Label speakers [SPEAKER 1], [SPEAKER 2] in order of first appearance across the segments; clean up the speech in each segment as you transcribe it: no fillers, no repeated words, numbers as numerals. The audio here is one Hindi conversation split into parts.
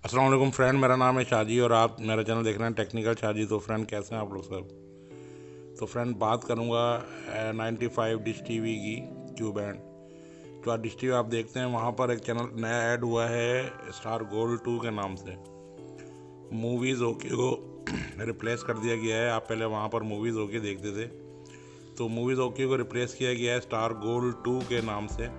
[SPEAKER 1] अस्सलाम वालेकुम फ्रेंड, मेरा नाम है शाजी और आप मेरा चैनल देख रहे हैं टेक्निकल शाजी। तो फ्रेंड, कैसे हैं आप लोग सब? तो फ्रेंड, बात करूंगा 95 डिश टीवी की क्यू बैंड। जो आप डिश टीवी आप देखते हैं, वहाँ पर एक चैनल नया ऐड हुआ है स्टार गोल्ड 2 के नाम से। मूवीज़ ओके को रिप्लेस कर दिया गया है। आप पहले वहाँ पर मूवीज़ ओके देखते थे, तो मूवीज़ ओके को रिप्लेस किया गया है स्टार गोल्ड 2 के नाम से।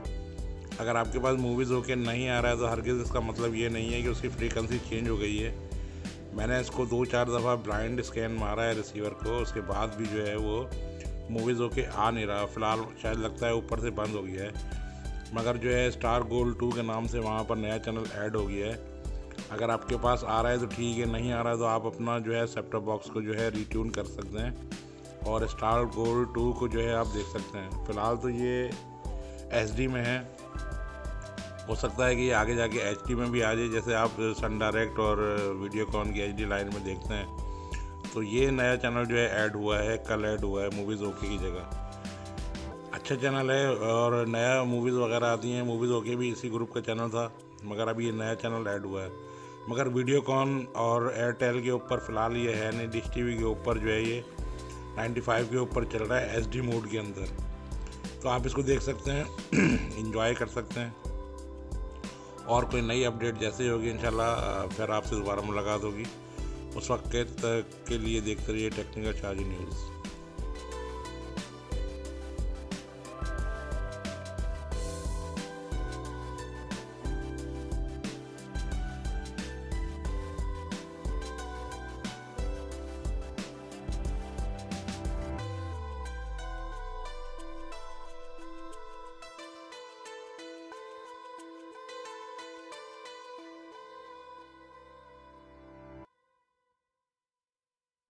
[SPEAKER 1] अगर आपके पास मूवीज़ ओके नहीं आ रहा है तो हरगिज़ इसका मतलब ये नहीं है कि उसकी फ्रीक्वेंसी चेंज हो गई है। मैंने इसको 2-4 दफ़ा ब्लाइंड स्कैन मारा है रिसीवर को, उसके बाद भी जो है वो मूवीज़ ओके आ नहीं रहा। फ़िलहाल शायद लगता है ऊपर से बंद हो गया है, मगर जो है स्टार गोल्ड 2 के नाम से वहाँ पर नया चैनल ऐड हो गया है। अगर आपके पास आ रहा है तो ठीक है, नहीं आ रहा है तो आप अपना जो है सेट टॉप बॉक्स को जो है रीट्यून कर सकते हैं और स्टार गोल्ड 2 को जो है आप देख सकते हैं। फ़िलहाल तो ये HD में है, हो सकता है कि आगे जाके HD में भी आ जाए, जैसे आप सन डायरेक्ट और वीडियोकॉन की HD लाइन में देखते हैं। तो ये नया चैनल जो है ऐड हुआ है, कल ऐड हुआ है मूवीज़ ओके की जगह। अच्छा चैनल है और नया मूवीज़ वगैरह आती हैं। मूवीज़ ओके भी इसी ग्रुप का चैनल था, मगर अभी ये नया चैनल ऐड हुआ है। मगर वीडियोकॉन और एयरटेल के ऊपर फ़िलहाल ये है नहीं। डिश टीवी के ऊपर जो है ये 95 के ऊपर चल रहा है HD मोड के अंदर। तो आप इसको देख सकते हैं इंजॉय कर सकते हैं। और कोई नई अपडेट जैसे होगी इंशाल्लाह फिर आपसे दोबारा मुलाकात होगी। उस वक्त के लिए देखते रहिए टेक्निकल शाजी न्यूज़।